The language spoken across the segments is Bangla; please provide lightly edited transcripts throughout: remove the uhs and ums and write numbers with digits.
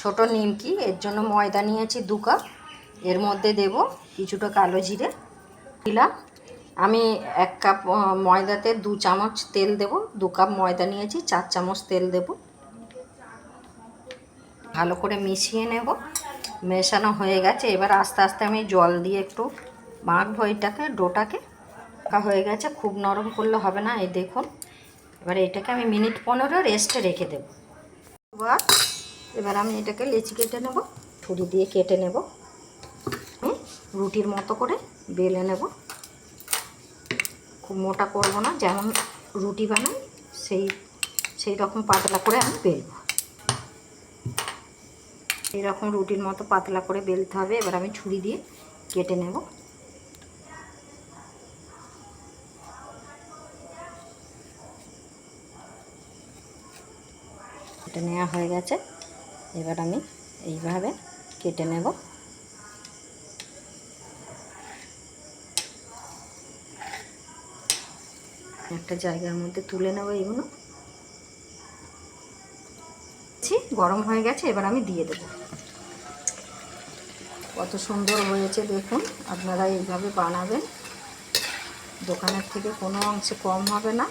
ছোট নিমকি, এর জন্য ময়দা নিয়েছি 2 কাপ। এর মধ্যে দেব কিছুটা কালো জিরে দিলাম। আমি 1 কাপ ময়দাতে 2 চামচ তেল দেব। 2 কাপ ময়দা নিয়েছি, 4 চামচ তেল দেব। ভালো করে মিশিয়ে নেব। মেশানো হয়ে গেছে, এবার আস্তে আস্তে আমি জল দিয়ে একটু মাখবো এটাকে, ডোটাকে। হয়ে গেছে, খুব নরম করলে হবে না। এই দেখুন, এবার এটাকে আমি মিনিট 15 রেস্টে রেখে দেব। এবার আমি এটাকে লেচি কেটে নেব, ছুরি দিয়ে কেটে নেব। রুটির মতো করে বেলে নেব। খুব মোটা করব না, যেমন রুটি বানাই সেই রকম পাতলা করে আমি বেলব। এইরকম রুটির মতো পাতলা করে বেলতে হবে। এবার আমি ছুরি দিয়ে কেটে নেব। এটা নেওয়া হয়ে গেছে, এবার আমি এইভাবে কেটে নেব। একটা জায়গার মধ্যে তুলে নেব এগুলো। গরম হয়ে গেছে, এবার আমি দিয়ে দেব। কত সুন্দর হয়েছে দেখুন, আপনারা এইভাবে বানাবেন। দোকানের থেকে কোনো অংশে কম হবে না,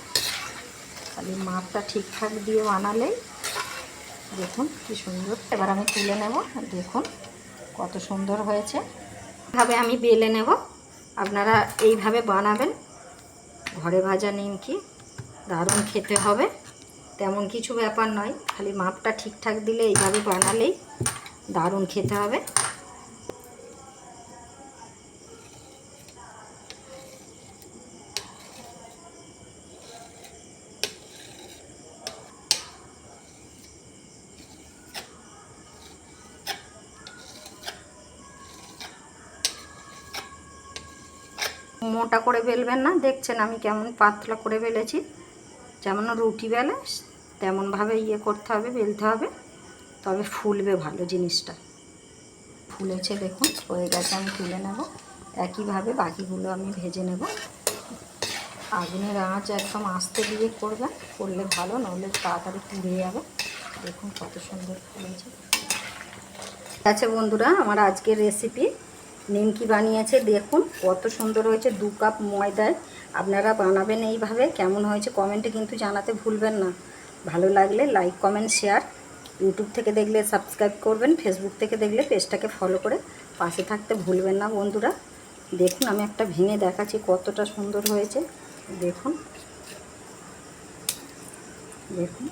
খালি মাপটা ঠিকঠাক দিয়ে বানালেই। দেখুন কি সুন্দর। এবার আমি তুলে নেব। দেখুন কত সুন্দর হয়েছে। এভাবে আমি বেলে নেব। আপনারা এইভাবে বানাবেন। ঘরে ভাজা নিমকি দারুণ খেতে হবে, তেমন কিছু ব্যাপার নয়, খালি মাপটা ঠিকঠাক দিলে এইভাবে বানালেই দারুণ খেতে হবে। মোটা করে বেলবেন না, দেখছেন আমি কেমন পাতলা করে বেলেছি। যেমন রুটি বেলে তেমনভাবে করতে হবে, বেলতে হবে, তবে ফুলবে ভালো জিনিসটা। ফুলেছে দেখুন, হয়ে গেছে, আমি তুলে নেব। একইভাবে বাকিগুলো আমি ভেজে নেব। আগুনের আঁচ একদম আস্তে দিয়ে করবেন, করলে ভালো, নইলে তাড়াতাড়ি পুড়ে যাবে। দেখুন কত সুন্দর ফুলেছে। আচ্ছা বন্ধুরা, আমার আজকের রেসিপি নিমকি বানিয়েছে, দেখুন কত সুন্দর হয়েছে। 2 কাপ ময়দায় আপনারা বানাবেন এইভাবে। কেমন হয়েছে কমেন্টে কিন্তু জানাতে ভুলবেন না। ভালো লাগলে লাইক, কমেন্ট, শেয়ার। ইউটিউব থেকে দেখলে সাবস্ক্রাইব করবেন, ফেসবুক থেকে দেখলে পেজটাকে ফলো করে পাশে থাকতে ভুলবেন না বন্ধুরা। দেখুন আমি একটা ভেঙে দেখাচ্ছি কতটা সুন্দর হয়েছে। দেখুন দেখুন।